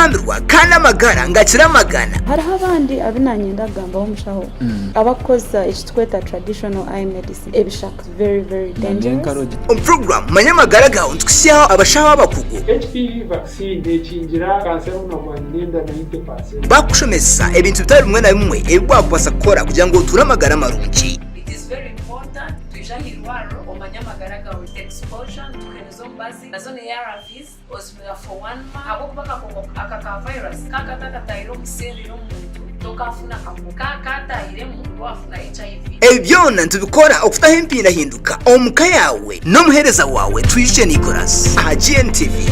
kugambirwa kana magara ngakira magana hariho abandi abinanye ndagamba bamushaho abakoza ekitweta traditional eye medicine ebishaka very dangerous program manyamagara gawo tukusyaho abashaho abakugu HPV vaccine ekingira kanseri n'amanyenda 90%. bakushomesa ebintu bitari bimwe na bimwe ebibwakwasa kukora kugira ngo uture amagara marungi. It is very important tujahirwaro omanyamagara gawo exposure tukenezo mbazi nazo ne ARVs osmira for 1 month abo kubaka aka virus kakatakairo muserero muntu tokafuna kamuka kataire muntu wafuna HIV. Ebyona ntubikora okufutaho empinda hinduka omuka yawe n'omuhereza wawe Twishe Nicholas aha GNTV.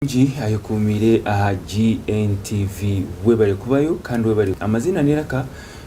Nji ayokumire aha GNTV webale kubayo kandi webale amazina niraka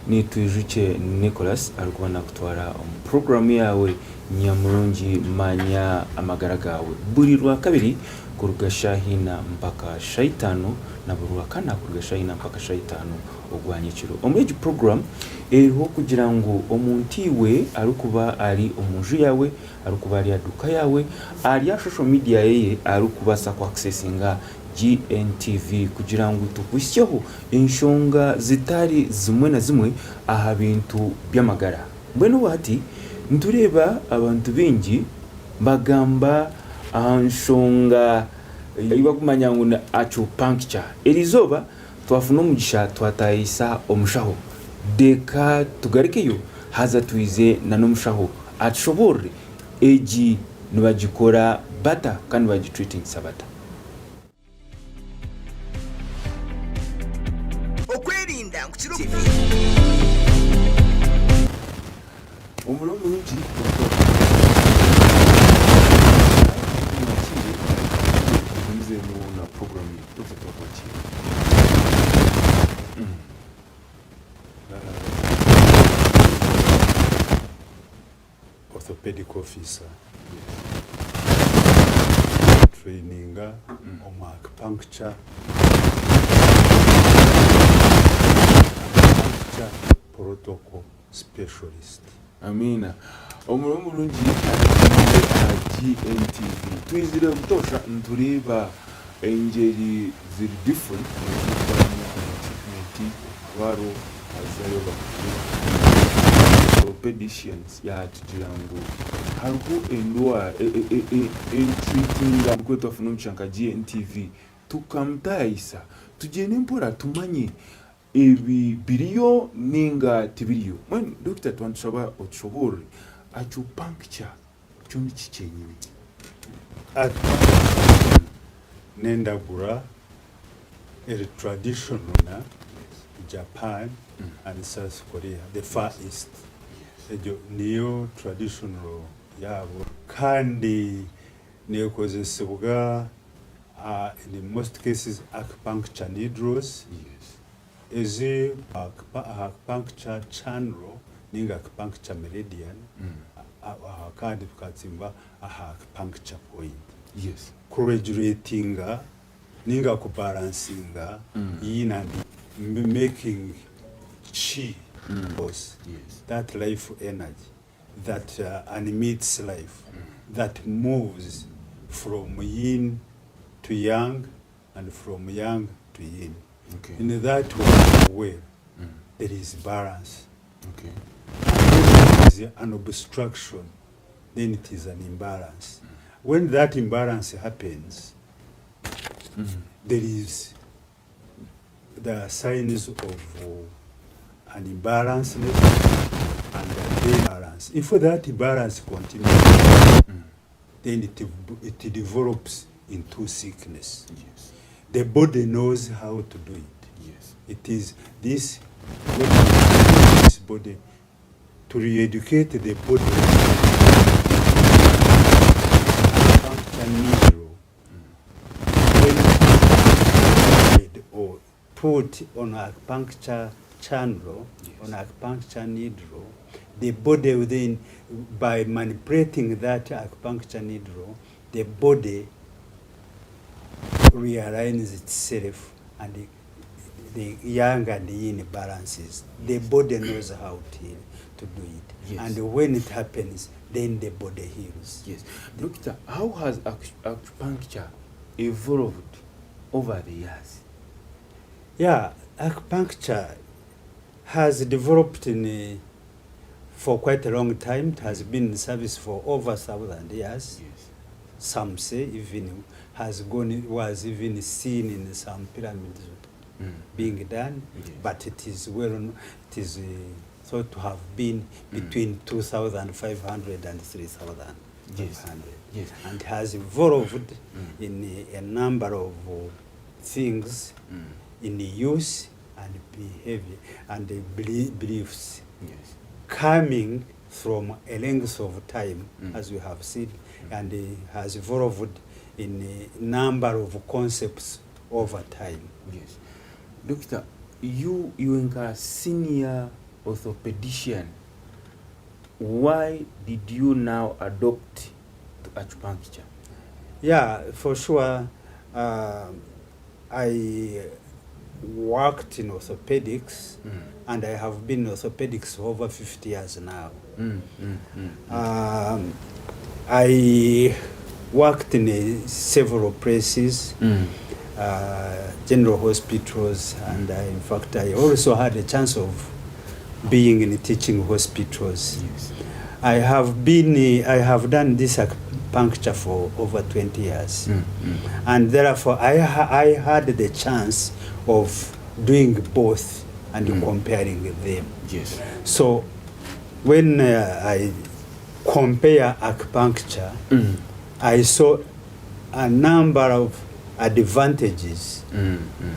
ni Twishe Nicholas alikuwa kutwara program yawe nyamurungi manya amagara gawe buri rwa kabiri kuruga shahina mpaka shaitano na buri rwa kana kuruga shahina mpaka shaitano ogwanyikiro omweji program eriho kugira ngo omuntiwe arukuba ari omunju yawe arukuba ari aduka yawe ari ya social media yeye arukubasa ku accessinga GNTV kugira ngo tukusyeho inshonga zitari zimwe na zimwe aha bintu byamagara mbwenu wati ntureba abantu bingi bagamba anshonga ibakumanya ngo na acupuncture erizoba twafuna umugisha twatayisa omushaho deka tugarikeyo haza tuize na nomushaho atshobore eji nibagikora bata kandi bagitreating sabata Okwerinda kukiro umurongo w'iki na program orthopedic officer training on acupuncture protocol specialist. Amina umurongo rungi GNTV twizire gutosha ntureba engeri ziri different treatment waro azayo orthopedicians ya tujirango hariko endwa treating amkweto afunumchanka GNTV tukamtaisa tugene mpora tumanye ebi biriyo ninga tibiriyo when doctor twanshaba otshobore acupuncture cyombi kicyenye nendagura traditional na Japan and South Korea, the Far East. Niyo traditional yabo kandi niyo kozesebwa in most cases acupuncture needles. Is acupuncture channel ninga acupuncture meridian kandi tukatsimba acupuncture point. Yes. Corregulating ninga kubalancinga yina making chi force, that life energy that animates life, that moves from yin to yang and from yang to yin. Okay. In that way, there is balance. Okay. And if there is an obstruction, then it is an imbalance. When that imbalance happens, there is the signs of an imbalance and a imbalance. If that imbalance continues, then it develops into sickness. Yes. The body knows how to do it. Yes. It is this body to re-educate the body. Or put on acupuncture channel, on acupuncture needle, the body within, by manipulating that acupuncture needle, the body realigns itself and the yang and the yin balances. The body knows how to do it. Yes. And when it happens, then the body heals. Yes. Doctor, how has acupuncture evolved over the years? Yeah, acupuncture has developed for quite a long time. It has been in service for over 1,000 years. Yes. Some say even was even seen in some pyramids being done, yes. but it is it is thought to have been between 2,500 and 3,500. Yes. Yes. And has evolved in a number of things in the use and behavior and the beliefs, Yes. coming from a length of time, as we have seen, and it has evolved in a number of concepts over time. Yes. Doctor, you are a senior orthopedician. Why did you now adopt to acupuncture? Yeah, for sure. I worked in orthopedics, and I have been in orthopedics for over 50 years now. I worked in several places, general hospitals, and in fact I also had a chance of being in teaching hospitals. Yes. I have done this acupuncture for over 20 years, and therefore I had the chance of doing both and comparing them. Yes. So when I compare acupuncture, I saw a number of advantages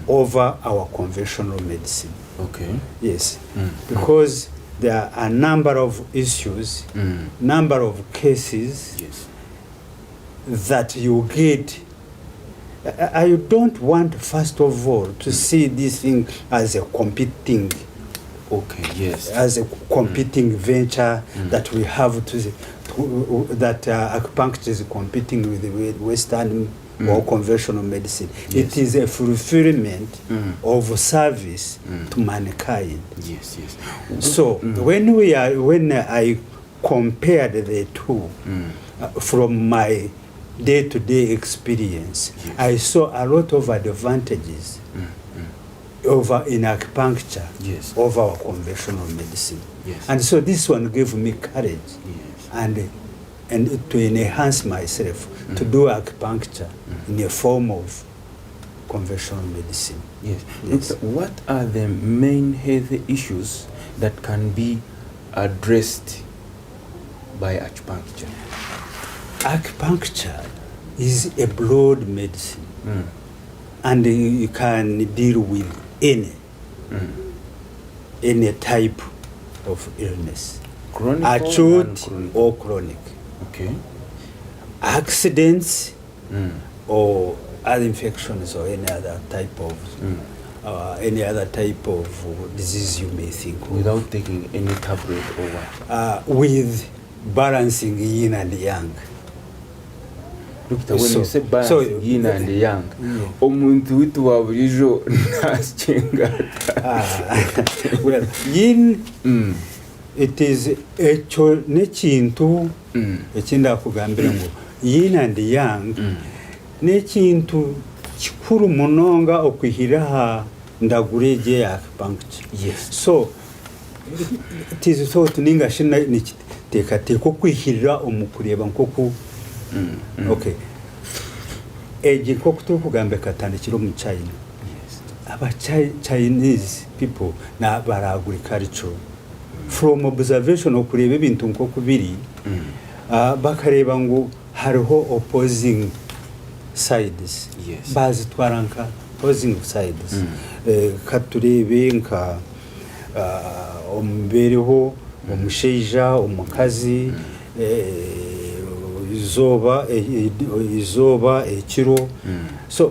over our conventional medicine. Okay. Yes, because there are a number of issues, number of cases Yes. that you get. I don't want, first of all, to see this thing as a competing, Yes. as a competing venture that we have that acupuncture is competing with the Western or conventional medicine. Yes. It is a fulfillment of service to mankind. Yes. So when I compared the two from my day-to-day experience, I saw a lot of advantages over in acupuncture over our conventional medicine. Yes. And so this one gave me courage Yes. and to enhance myself to do acupuncture in a form of conventional medicine. Yes. Yes. Doctor, what are the main health issues that can be addressed by acupuncture? Acupuncture is a broad medicine, and you can deal with any type of illness, Chronic acute or or chronic, okay. accidents or other infections or any other type of disease you may think of. Without taking any tablet or what? With balancing yin and yang. Doctor, when So- you say balance so- yin and yang, omuntu witu wa bulijo naskyengata. Well, yin, it is ekyo n'ekintu ekindi akugambira ngu yin and yang n'ekintu kikuru munonga okwihira ha ndagura egi ya acupuncture. Yes. So it is thought ninga shina nikiteekateeka okwihirira omu kureeba nk'oku okay egi nk'oku turikugamba ekatandikira omu China. Aba Chinese people na bara agriculture from observation okureeba ebintu nk'oku biri bakareba ngu hariho opposing sides. Yes. Bazitwara nka opposing sides. Katurebe nka omubeereho omushaija omukazi izooba ekiro. So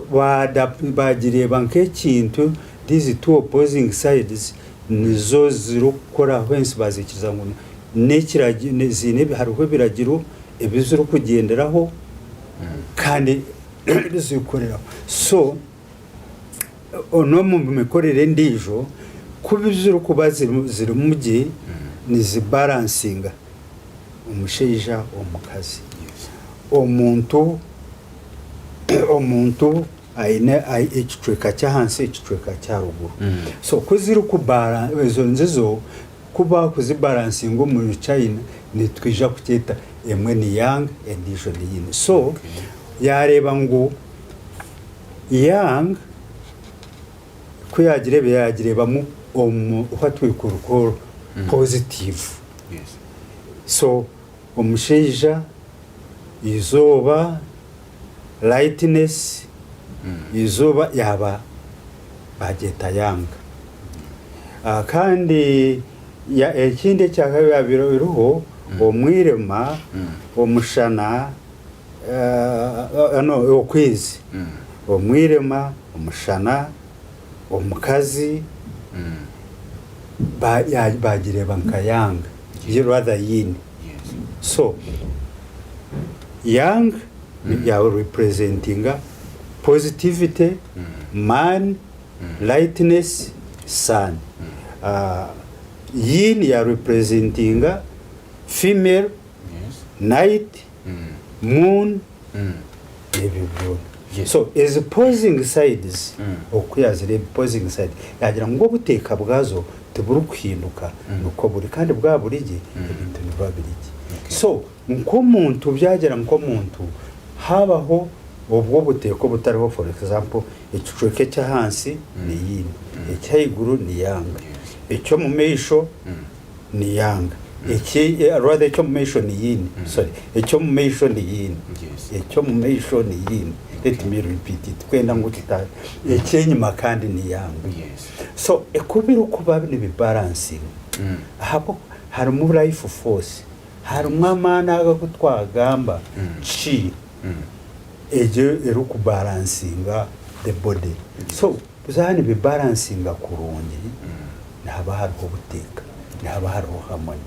bagireeba nk'ekintu these two opposing sides nizo ziri gukora whensi bazikiriza ngo zine hariho biragiro ibizuru kugenderaho kandi bizikoreraho. So ono mu mikorere ndijo kubizuru kuba ziri mugi nizibalansinga umusheija omukazi omuntu aine ekicweka cyahansi ekicweka cya ruguru. So kuziri kubara ezo nzizo kuba kuzibalansinga mu China nitwija kucyeta emwe ni yang endijo ni yin. So yareba ngo yang kuyagirebe yagirebamo uhatwikurukoro positive. Yes. So omusheija izoba lightness izoba yaba bageta yang. Kandi ya ekinde cyakabiruho omwirema omushana okwezi omwirema omushana omukazi bagireba nkayanga rather yin. So yang ya representing positivity, man, lightness, sun. Yin ya representing female, night, moon, everyone. Yes. So as opposing sides okuyazire opposing side yagira ngo buteka bwazo tuburu kuhinduka nuko buri kandi bwa burigi ibintu nibabirigi. So nko muntu byagera nko muntu habaho ubwo buteko butariho, for example icicweke cyahansi ni yin, icyayiguru ni yanga, icyo mu meisho ni yanga, rather icyo mu meisho ni yin, sorry icyo mu meisho ni yin, icyo mu meisho ni yin. Let me repeat it kwenda ngo tita icyenyuma kandi ni yanga. So ekubiru kuba ni balancing hapo hari mu life force hari umwamana agakutwagamba chi eje eru kubalansinga the body. So uzani bi balansinga kurungi naba hariho buteka naba hariho harmony.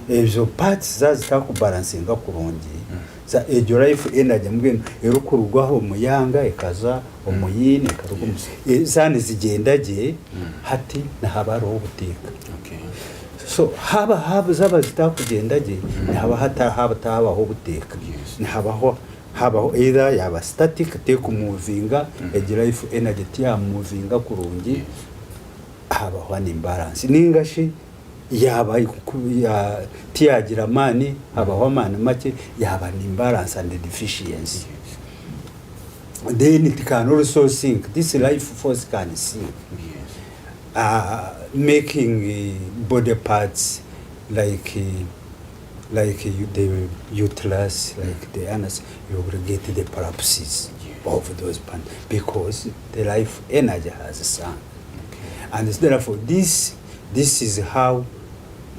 Ejo parts zazita kubalansinga kurungi za ejo life energy mbwene eru kurugwaho muyanga ekaza omuyini karugumu zani zigendaje hati naba hariho buteka. So haba zaba zitakugendaje naba hatabaho buteka habaho either yaba static te kumuvinga life energy tia muvinga kurungi habaho ni imbalance ningashi yaba ya tiagira mani habaho mani make yaba ni imbalance and deficiency. Then it can also sink, this life force can sink, making body parts like the uterus, like the anus, you will get the paralysis of those parts because the life energy has sunk. And therefore this is how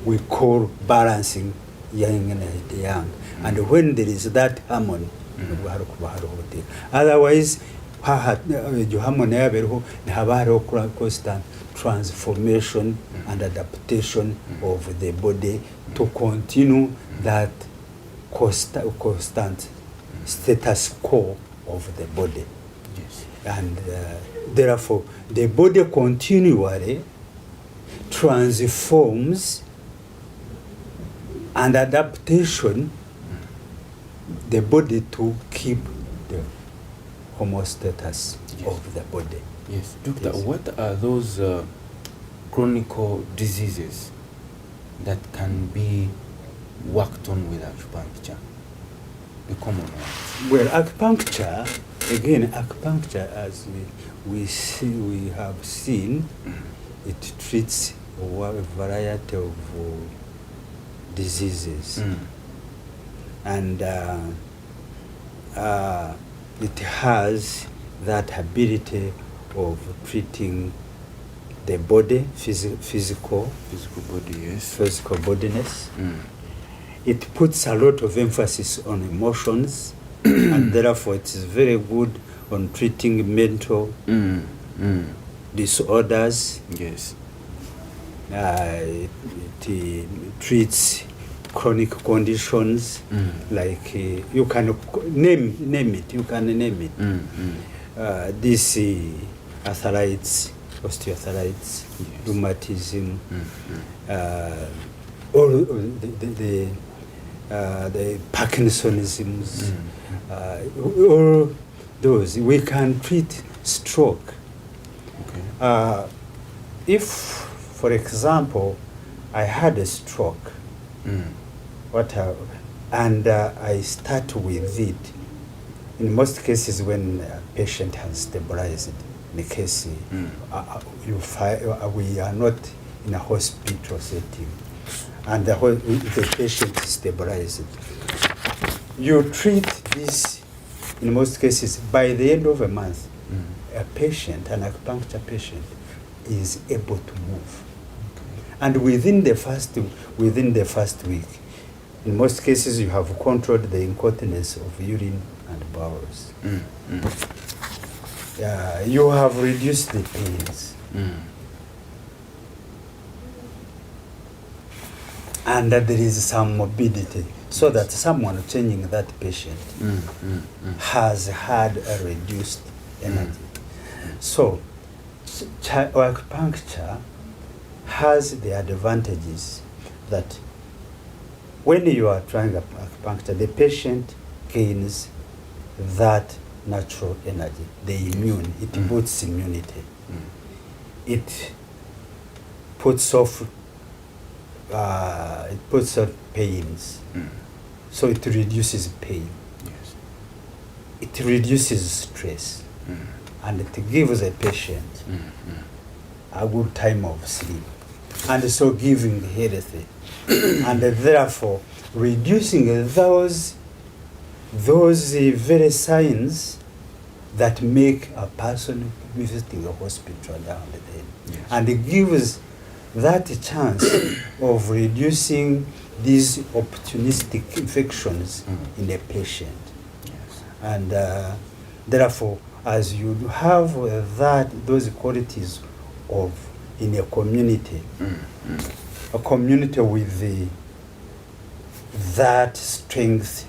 we call balancing yang and the yang. And when there is that harmony, otherwise harmony have constant transformation and adaptation of the body to continue that constant status quo of the body. And therefore the body continually transforms and adaptation the body to keep the homeostasis of the body. Yes, Doctor, what are those chronic diseases that can be worked on with acupuncture? The common ones. Well, acupuncture, as we have seen, it treats a variety of diseases. And it has that ability of treating the body, physical body, yes. Physical bodiness. It puts a lot of emphasis on emotions, and therefore it is very good on treating mental disorders. Yes. It treats chronic conditions like you can name it. You can name it. This arthritis, osteoarthritis, rheumatism, all the Parkinsonisms, all those. We can treat stroke. Okay. If, for example, I had a stroke, and I start with it, in most cases when a patient has stabilized, in the case we are not in a hospital setting, and the patient is stabilized, you treat this, in most cases, by the end of a month, a patient, an acupuncture patient, is able to move. And within the first week, in most cases, you have controlled the incontinence of urine and bowels. You have reduced the pains. And that there is some morbidity, so that someone changing that patient has had a reduced energy. So, acupuncture has the advantages that when you are trying acupuncture, the patient gains that natural energy, the immune, it boosts immunity. It puts off pains. So it reduces pain. Yes. It reduces stress. And it gives a patient a good time of sleep. And so giving healthy. And therefore reducing those very signs that make a person visiting a hospital down the day. Yes. And it gives that chance of reducing these opportunistic infections in a patient. Yes. And therefore, as you have those qualities of in a community, a community with that strength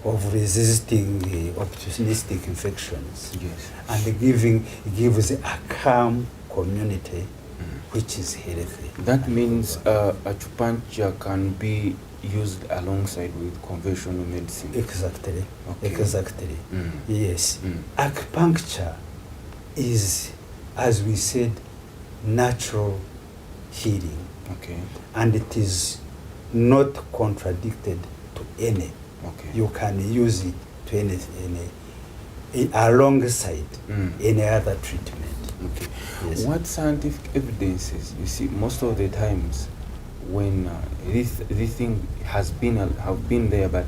of resisting the opportunistic infections, Yes. and gives a calm community which is healthy. That means acupuncture can be used alongside with conventional medicine. Exactly. Okay. Exactly. Yes. Acupuncture is, as we said, natural healing. Okay. And it is not contradicted to any. Okay. You can use it to anything, alongside any other treatment. Okay. Yes. What scientific evidences, you see, most of the times when this thing have been there, but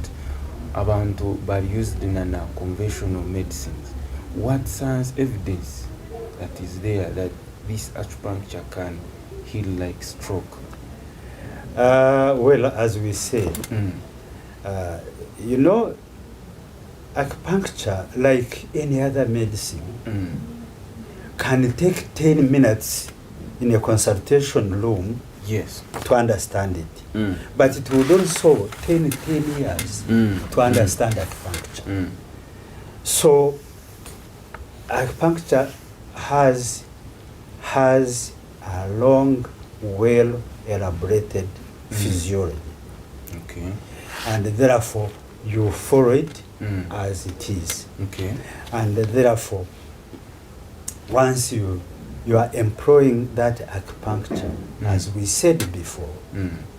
used in conventional medicines, what science evidence that is there that this acupuncture can heal like stroke? Well, as we said, acupuncture, like any other medicine, can take 10 minutes in a consultation room. Yes. To understand it. But it would also take 10 years to understand acupuncture. So acupuncture has a long, well elaborated physiology. Okay. And therefore you follow it as it is. Okay. And therefore once you are employing that acupuncture, as we said before,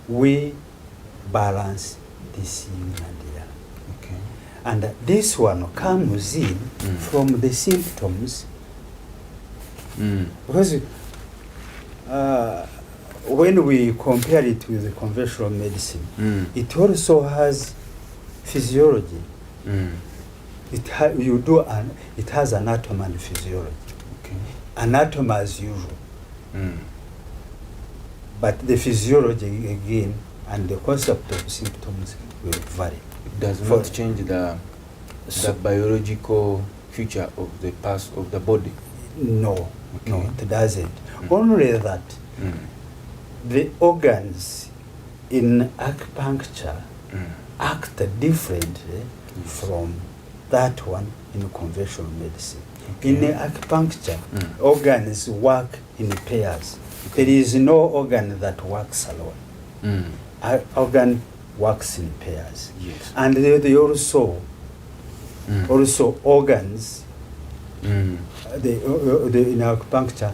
we balance this yin and yang. Okay. And this one comes in from the symptoms, because when we compare it with the conventional medicine, it also has physiology. It has anatomy and physiology. Okay. Anatomy as usual. But the physiology again and the concept of symptoms will vary. It does not change the biological feature of the past of the body. No, Okay. no, it doesn't. Only that the organs in acupuncture act differently from that one in conventional medicine. Okay. In acupuncture, organs work in pairs. There is no organ that works alone. Organ works in pairs. Yes. And they also organs, they in acupuncture,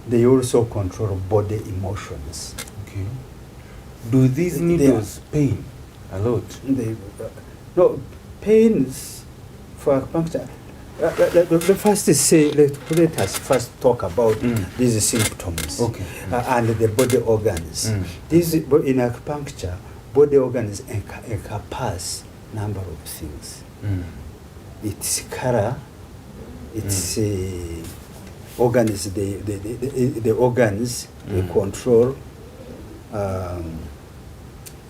they also control body emotions. Okay. Do these needles pain a lot? No, pains for acupuncture. The first is say, let us first talk about these symptoms. Okay. And the body organs. These in acupuncture, body organs encompass number of things. It's color, it's organs. The organs they control.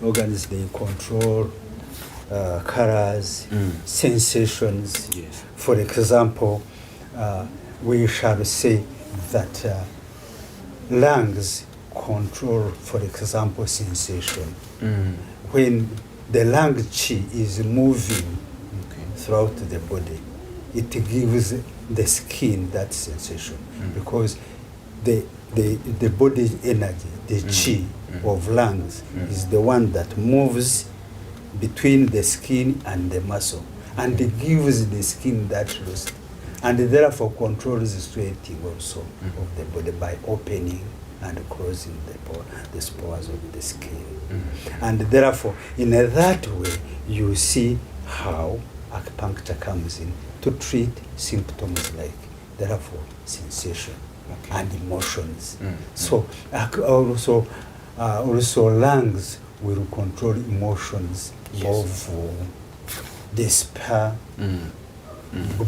Organs they control colors, sensations. Yes. For example, we shall say that lungs control, for example, sensation. When the lung chi is moving throughout the body, it gives the skin that sensation because the body energy, the chi of lungs is the one that moves between the skin and the muscle, and it gives the skin that rest, and therefore controls the sweating also of the body by opening and closing the pores of the skin. And therefore, in that way, you see how acupuncture comes in to treat symptoms like, therefore, sensation and emotions. So also lungs will control emotions of despair,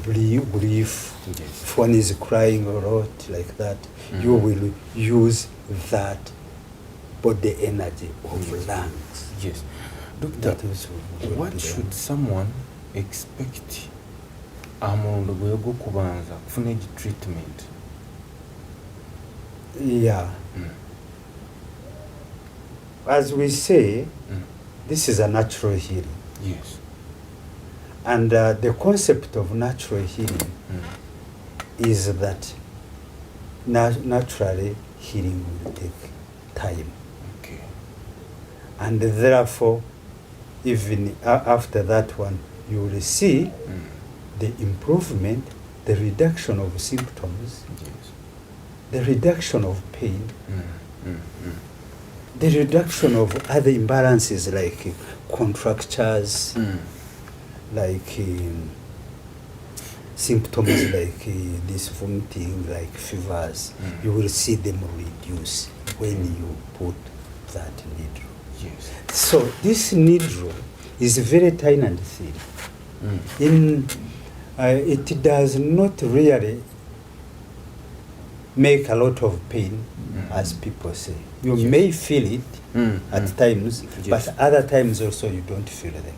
grief. If one is crying a lot like that, you will use that body energy of lungs. Yes. Doctor, That is what should someone expect among the go kubanza kufuna treatment? Yeah. As we say, this is a natural healing. Yes. And the concept of natural healing is that naturally healing will take time. Okay. And therefore, even after that one, you will see the improvement, the reduction of symptoms, Yes. the reduction of pain, the reduction of other imbalances like contractures, like symptoms like this vomiting, like fevers. You will see them reduce when you put that needle. Yes. So this needle is very tiny and thin. It does not really make a lot of pain, as people say. You may feel it at times, but other times also you don't feel them.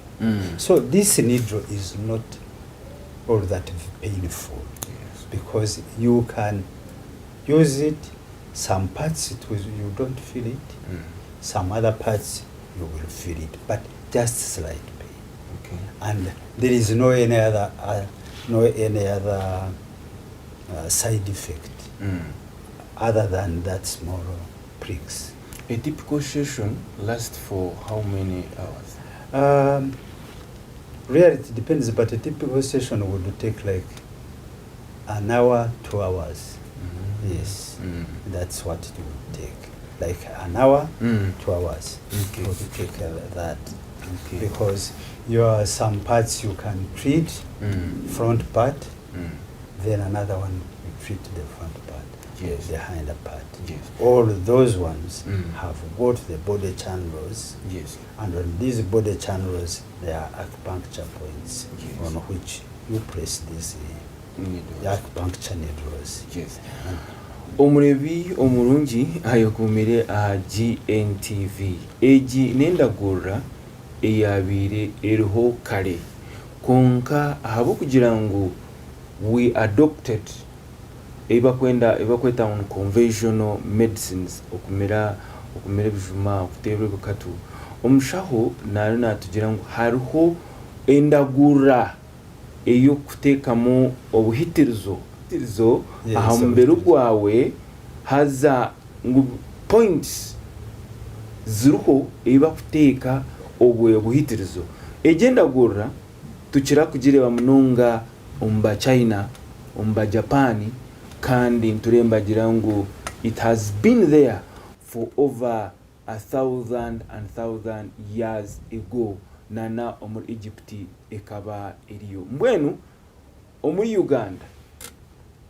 So this needle is not all that painful because you can use it. Some parts you don't feel it, some other parts you will feel it, but just slight pain. Okay. And there is no any other side effect other than that small pricks. A typical session lasts for how many hours? Really, it depends, but a typical session would take like an hour, 2 hours. Yes, that's what it would take. Like an hour, 2 hours. Okay. Would take that. Okay. Because some parts you can treat front part, then another one you treat the front part, the hinder part. Yes. All those ones have got the body channels, Yes. and on these body channels there are acupuncture points on which you press these acupuncture needles. Yes. Omulebi omulungi ayokumire a GNTV egi nendagurra eyabire eriho kale konka ahabo kugira ngu we adopted ebakweta on conventional medicines okumera bijuma okutebwa bukatu omushaho nari natugira ngo hariho endagura eyo kuteekamo obuhitirizo aha mubiri gwawe haza ngu points ziriho ebakuteeka obuhitirizo egendagura tukira kugireba munonga omba China omba Japan kandi nturembagira ngu it has been there for over 1,000 years ago nana omuri Egypt ekaba eriyo mbwenu omuri Uganda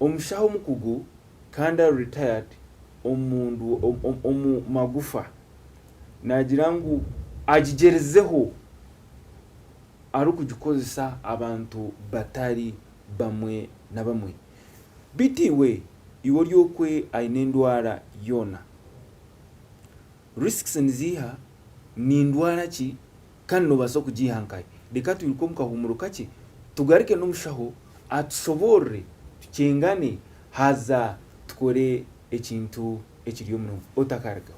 omushaho mukugu kandi retired omundu omu magufa nagira ngu agigerezeho ari kugikozesa abantu batari bamwe na bamwe bitiwe iwo lyokwe aine endwara yona risks nziha ni ndwara ki kandi nobaso kugihankaye reka tubiko mukahumuruka ki tugarike n'omushaho atusobore tukengane haza tukore ekintu ekiriyo muno otakarga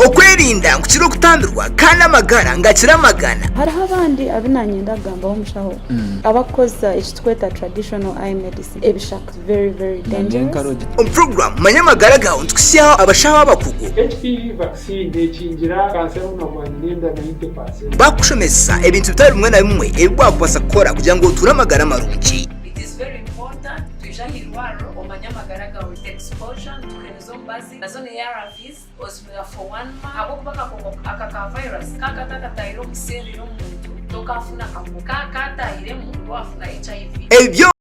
okwelinda nkukira okutambirwa kandi amagara ngakira amagana hariho abandi abinanyenda kugambaho omushaho abakoza ekitweta traditional eye medicine ebishaka very dangerous omuprogramu manya amagara gawe ntukusyaho abashaho abakugu HPV vaccine ekingira kanseri y'omunwa n'enda 90%. bakushomesa ebintu bitari bimwe na bimwe ebibakubasa kukora kugira ngo oture amagara marungi. It is very important twijahirwaro omanya amagara gawe exposure tukenezo mbazi nazo ne ARVs osmira for 1 month habwokuba aka virus kakatakatayire omuseeri y'omuntu tokafuna kamu kakatayire mu lwafuna HIV ebyo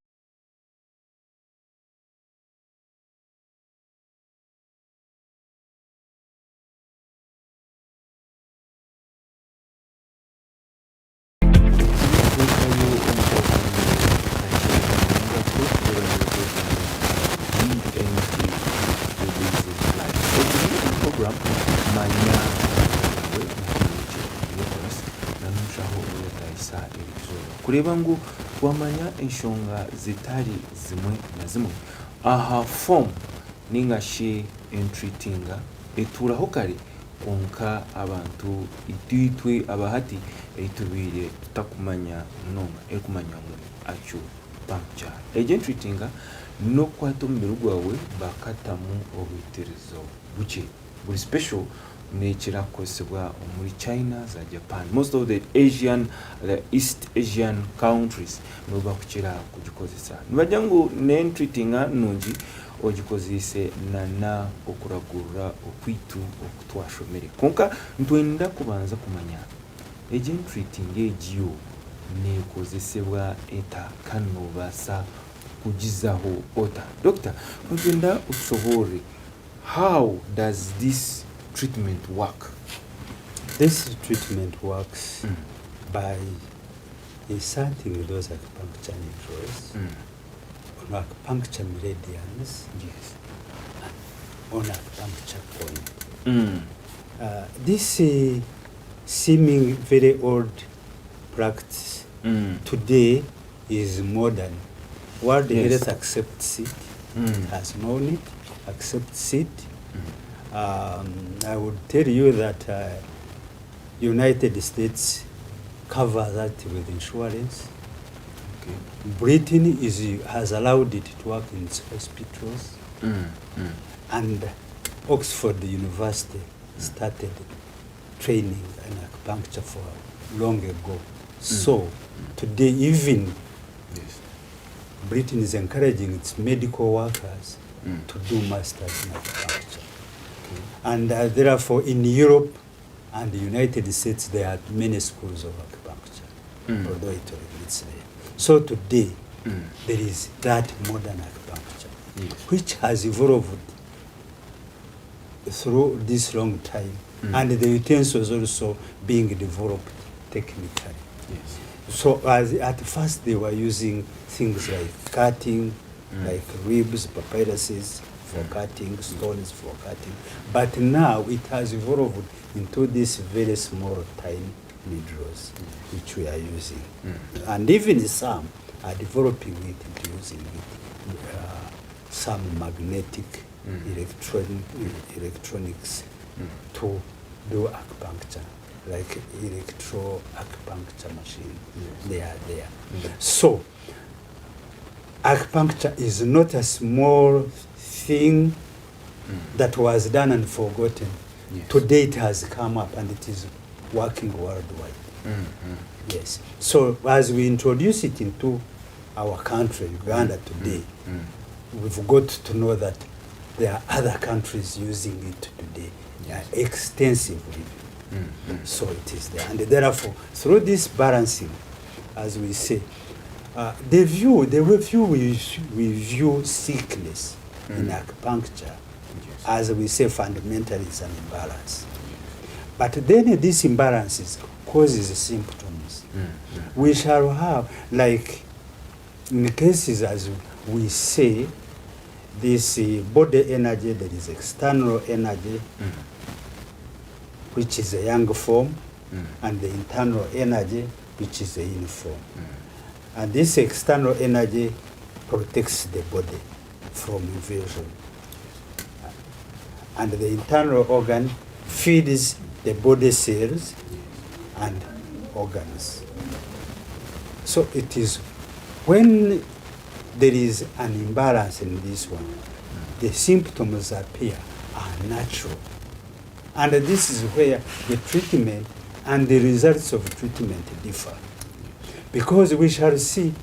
kureba ngo wamanya enshonga zitari zimwe na zimwe aha form ningashe entreatinga eturaho kare konka abantu ititwe abahati etubire tutakumanya nonga ekumanya ngo acupuncture entreatinga no kwato mbiru gwawe bakatamu obiterezo buke buri special nature kosebwa muri China za Japan most of the East Asian countries noba kukira kugikozesa nibajangu n'entreatinga nungi ogikozise nana okuragurura okwitu okutwashomere konka ntwenda kubanza kumanya treating egiyo nekozesebwa eta kanobasa kugizaho ota doctor ntwenda usobore how does this treatment work? This treatment works by inserting those acupuncture needles on acupuncture meridians, on acupuncture point. This seeming very old practice today is modern. World Health accepts it, has known it, accepts it. I would tell you that United States cover that with insurance. Okay. Britain has allowed it to work in its hospitals. And Oxford University started training in acupuncture for long ago. So today even Britain is encouraging its medical workers to do masters in acupuncture. And therefore, in Europe and the United States, there are many schools of acupuncture, although it's there. So today, there is that modern acupuncture, which has evolved through this long time, and the utensils also being developed technically. Yes. So at first they were using things like cutting, like ribs, papyruses for cutting, stones for cutting. But now it has evolved into these very small, tiny needles, which we are using. And even some are developing it into using it, some magnetic electronics to do acupuncture, like electro-acupuncture machine. They are there. So, acupuncture is not a small thing that was done and forgotten. Yes. Today it has come up and it is working worldwide. Yes. So as we introduce it into our country, Uganda, today, we've got to know that there are other countries using it today, extensively. So it is there. And therefore, through this balancing, as we say, the way we view sickness in acupuncture, as we say, fundamentally is an imbalance. But then this imbalance causes symptoms. We shall have, like in cases as we say, this body energy, there is external energy, which is a yang form, and the internal energy, which is a yin form. And this external energy protects the body from invasion. And the internal organ feeds the body cells and organs. So it is when there is an imbalance in this one, the symptoms appear are natural. And this is where the treatment and the results of treatment differ. Because we shall see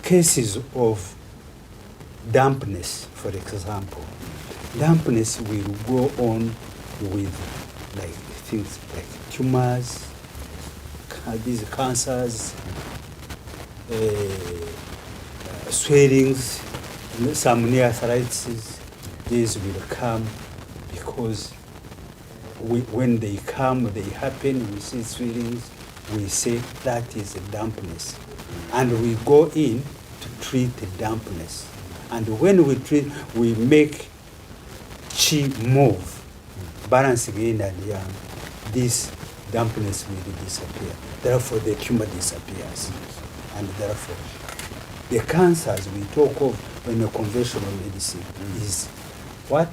cases of dampness, for example. Dampness will go on with like things like tumors, these cancers, swellings, some near arthritis. These will come because when they come, they happen, we see swellings, we say that is a dampness. And we go in to treat the dampness. And when we treat, we make chi move, balancing yin and yang, this dampness will disappear. Therefore, the tumor disappears. And therefore, the cancers we talk of in a conventional medicine is what?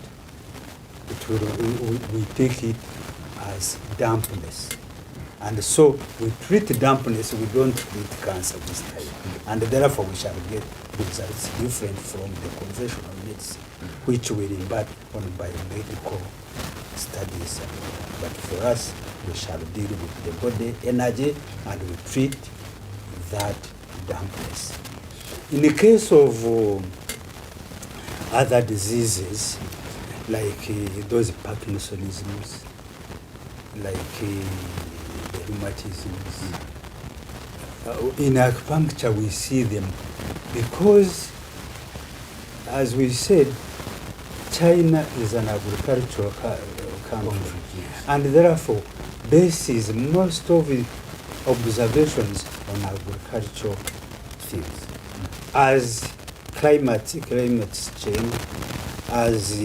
We take it as dampness. And so we treat dampness, we don't treat cancer this time. And therefore we shall get results different from the conventional medicine, which will embark on biomedical studies. But for us, we shall deal with the body energy and we treat that dampness. In the case of other diseases, like those Parkinsonisms, like the rheumatisms, in acupuncture we see them because, as we said, China is an agricultural country, and therefore bases most of the observations on agricultural things. As climate change, as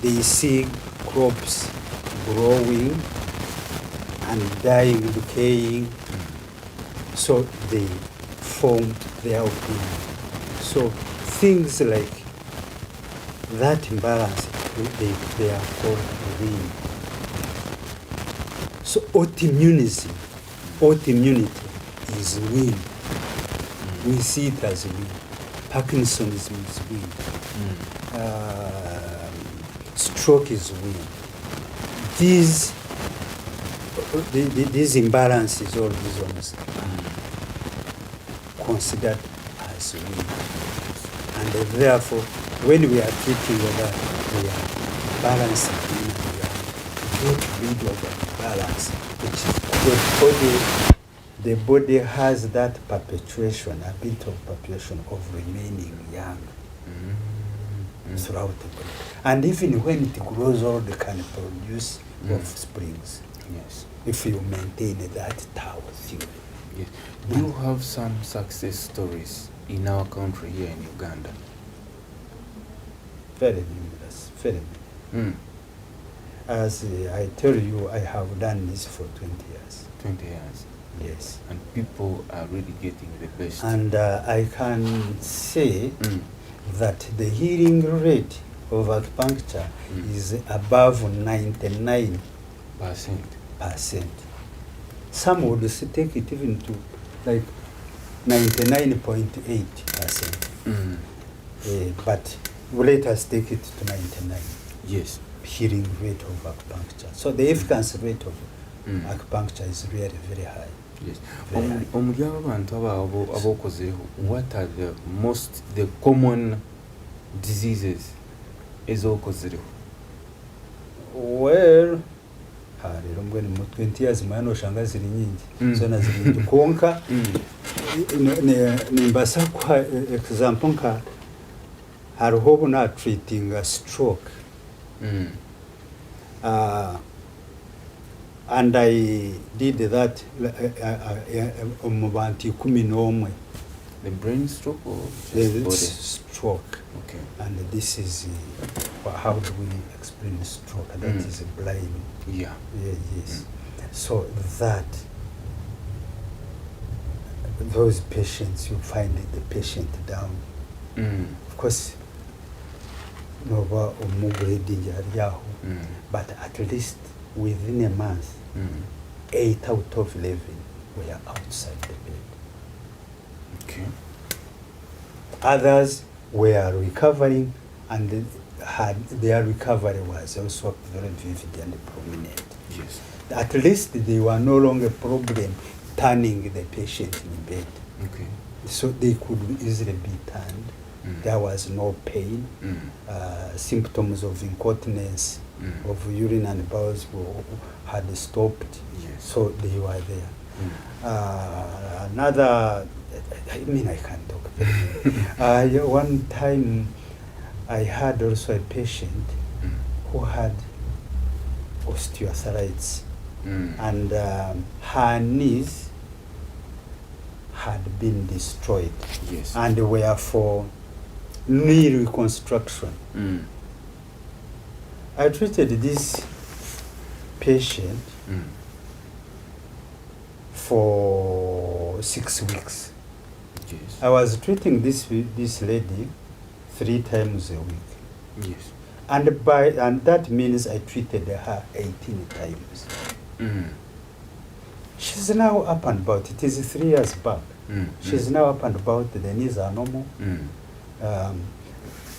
they see crops growing and dying, decaying, so they form their opinion. So things like that imbalance, they are called yin. So autoimmunity is yin. We see it as yin. Parkinsonism is yin. Stroke is yin. These imbalances, all these ones, are considered as yin. And therefore, when we are treating that, we are balancing yin and yang to get rid of the balance, which is the body has that perpetuation, a bit of perpetuation of remaining young throughout the body. And even when it grows old, it can produce offsprings. Yes. If you maintain that Tao theory. Yes. Do you have some success stories in our country here in Uganda? Very numerous, very many. As I tell you, I have done this for 20 years. 20 years. Yes. And people are really getting the best. And I can say that the healing rate of acupuncture is above 99%. Some would take it even to like 99.8%. But let us take it to 99. Yes. Healing rate of acupuncture. So the efficacy rate of acupuncture is really very high. Yes. Omulyawo abantu abokozeho, what are the common diseases ezokozeho? Well, rero mbwene mu 20 years mwana oshanga ziri nyingi zona ziri nyingi konka nimbasa kwa example nka hariho buna treating a stroke and I did that mu bantu 11. The brain stroke or the body? Stroke. Okay. And this is how do we explain stroke? That is blind. Yeah. Yes. So that those patients, you find the patient down. Of course, but at least within a month, 8 out of 11 were outside the bed. Okay. Others were recovering, and their recovery was also very vivid and prominent. Yes. At least they were no longer a problem turning the patient in bed. Okay. So they could easily be turned. There was no pain. Symptoms of incontinence, of urine and bowels had stopped. Yes. So they were there. Another, I mean, I can't talk. One time I had also a patient who had osteoarthritis, and her knees had been destroyed. Yes. And were for knee reconstruction. I treated this patient for 6 weeks. Yes. I was treating this lady 3 times a week. Yes. And that means I treated her 18 times. She's now up and about. It is 3 years back. She's now up and about. The knees are normal.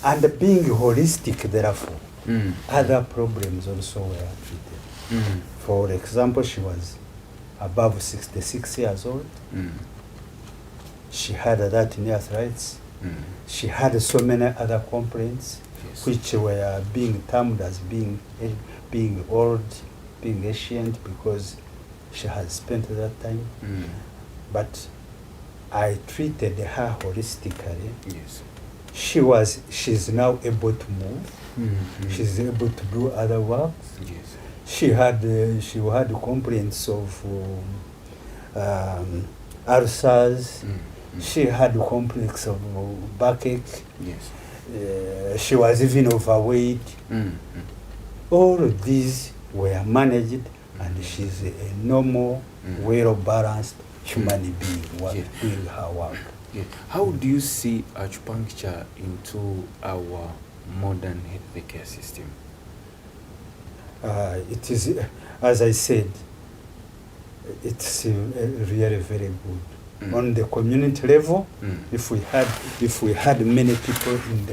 And being holistic, therefore, other problems also were treated. For example, she was above 66 years old. She had that knee arthritis. She had so many other complaints, yes, which were being termed as being old, being ancient, because she had spent that time. But I treated her holistically. Yes. She's now able to move. She's able to do other works. Yes. She had complaints of ulcers. She had complex of backache. Yes. She was even overweight. All of these were managed, and she's a normal, well-balanced human being doing her work. Yeah. How do you see acupuncture into our modern healthcare system? It is, as I said, it's really very good. On the community level, if we had many people in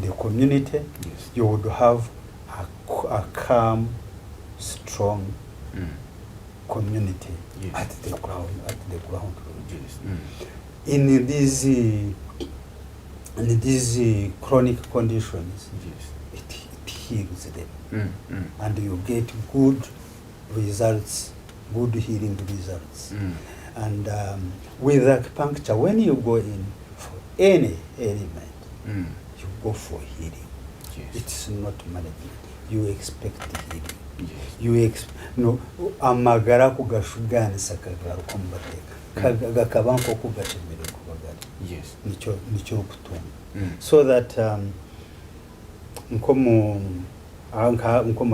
the community, yes, you would have a calm, strong community, yes, at the ground level. Yes. In these chronic conditions, yes, it heals them, and you get good results, good healing results. And with acupuncture, when you go in for any element, you go for healing. Yes. It's not management. You expect healing. Yes. no amagara kugashuganisa kagaruka mu bateka gakaba nko kugatemere kubagara. Yes. Nicho kutunga. So that nkomo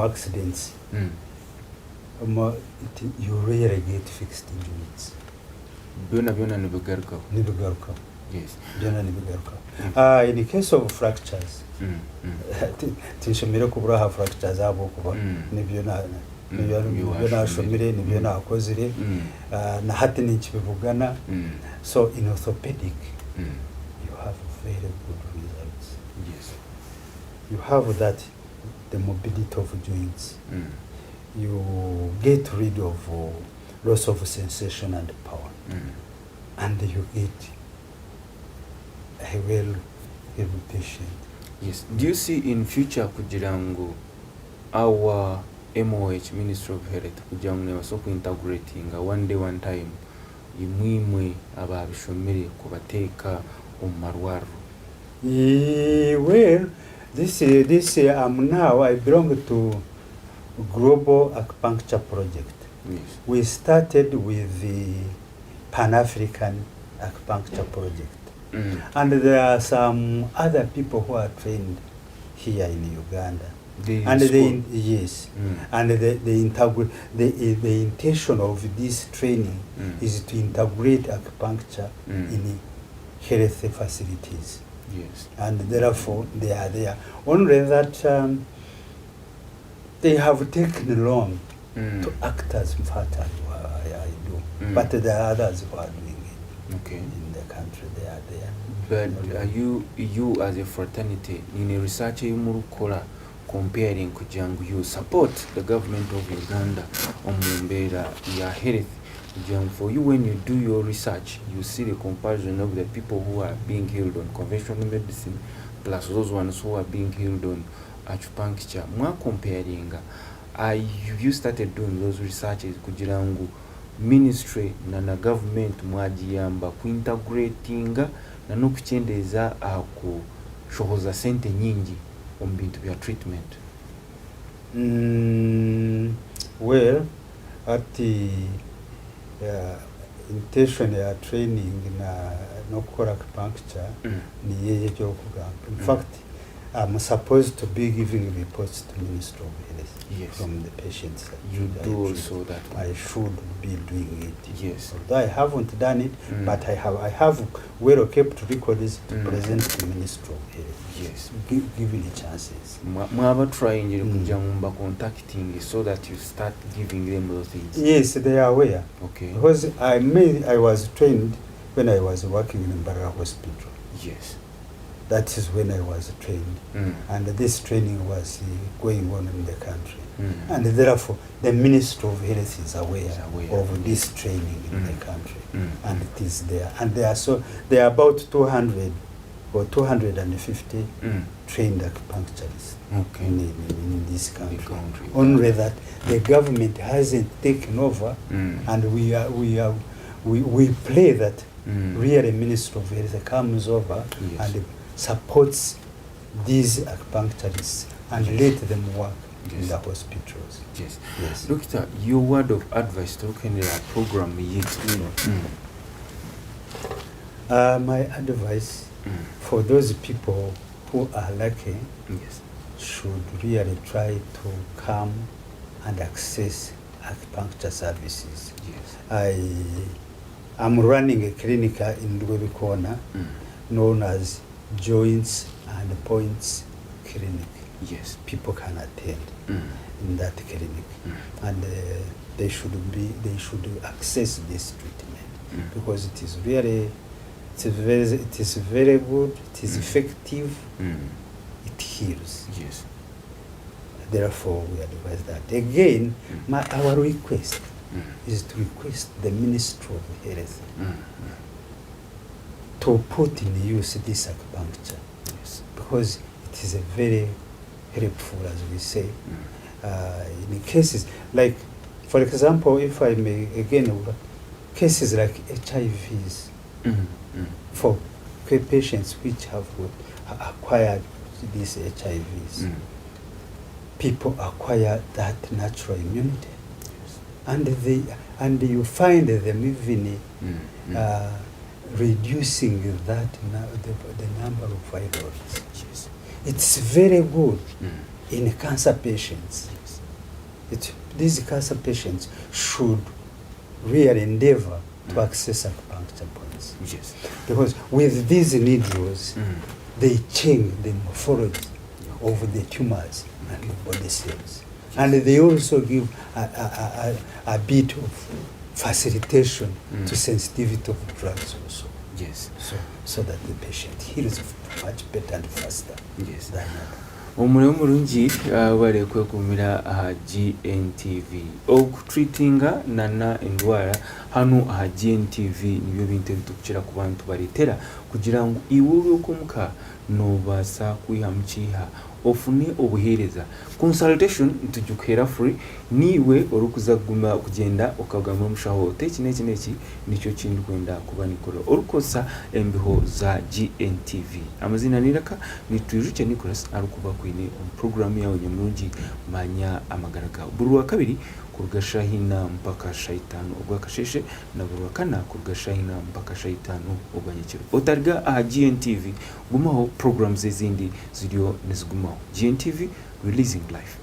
accidents. You rarely get fixed joints. Byona nibigaruka. Yes. Byona nibigaruka. In the case of fractures, tinshimire kubura ha fractures abo kuba nibyo nashomire nibyo nakozire na hati ninkibivugana. So in orthopedic you have very good results. Yes. You have that, the mobility of joints. You get rid of loss of sensation and power, and you get a well-able patient. Yes. Do you see in future kugirango our MOH, Ministry of Health, kugirango nebasoka integrating one day one time imwimwe ababishomere kubateka omarwaru? Well, this now I belong to Global Acupuncture Project. Yes. We started with the Pan-African Acupuncture Project. And there are some other people who are trained here in Uganda. And the intention of this training is to integrate acupuncture in health facilities. Yes. And therefore they are there. Only that they have taken long to act as fat as I do. But there are others who are doing it. Okay. In the country, they are there. But are you as a fraternity in a research murukora comparing kujangu you support the government of Uganda on Mumbera ya health kujangu? For you, when you do your research, you see the comparison of the people who are being healed on conventional medicine plus those ones who are being healed on acupuncture. Mwa comparing, you started doing those researches kujirangu ministry na government mwajiyamba kuintegratinga na nokuchendeza kushohoza sente nyingi on bintu bya treatment? Well, at the intention ya training na nokora acupuncture ni yeye cyo kugamba. In fact, I'm supposed to be giving reports to Ministry of Health. Yes. From the patients. You do also that. I should be doing it. Yes. Although I haven't done it, but I have well kept records to present to Ministry of Health. Yes. Given the chances. Mwaba trying kujangumba contacting so that you start giving them those things. Yes, they are aware. Okay. Because I was trained when I was working in Mbarara Hospital. Yes. That is when I was trained, and this training was going on in the country, and therefore the Ministry of Health is aware of this training in the country, and it is there, and there are about 200 or 250 trained acupuncturists in this country. Only that the government hasn't taken over, and we pray that really Ministry of Health comes over and supports these acupuncturists and let them work in the hospitals. Yes. Yes. Doctor, your word of advice to the program my advice for those people who are lucky should really try to come and access acupuncture services. Yes. I'm running a clinic in Lwebi Corner known as Joints and Points Clinic. Yes. People can attend in that clinic, and they should access this treatment because it is very good, it is effective, it heals. Yes. Therefore, we advise that. Again, our request is to request the Ministry of Health to put in use this acupuncture, because it is a very helpful, as we say, in cases like, for example, if I may again, cases like HIVs for patients which have acquired these HIVs. people acquire that natural immunity. And you find them even reducing that the number of viruses. Yes. It's very good in cancer patients. These cancer patients should really endeavor to access acupuncture points. Yes. Because with these needles, they change the morphology of the tumors and the body cells. And they also give a bit of facilitation to sensitivity of drugs also. Yes. So that the patient heals much better and faster. Yes. Than that. Omuliro mulungi bale kwekumira aha GNTV okutreatinga nana endwara hano aha GNTV nibyo bintu bitukira ku bantu baretera kugira ngo iwe okomuka nobasa kwihamukiha ofune obuhereza consultation tujukera free niwe orukuza guma kugenda okagama mushaho teki neki nicyo kindi kwenda kuba nikoro orukosa embiho za GNTV amazina niraka nitwijuke Nicholas arukuba kwine program yawe nyamurungi manya amagaraga burwa kabiri kurugashahina mpaka shaitano obwakasheshe na burwa kana kurugashahina mpaka shaitano obanyekiro otarga aha GNTV gumaho programs ezindi ziriyo nizigumaho GNTV releasing life.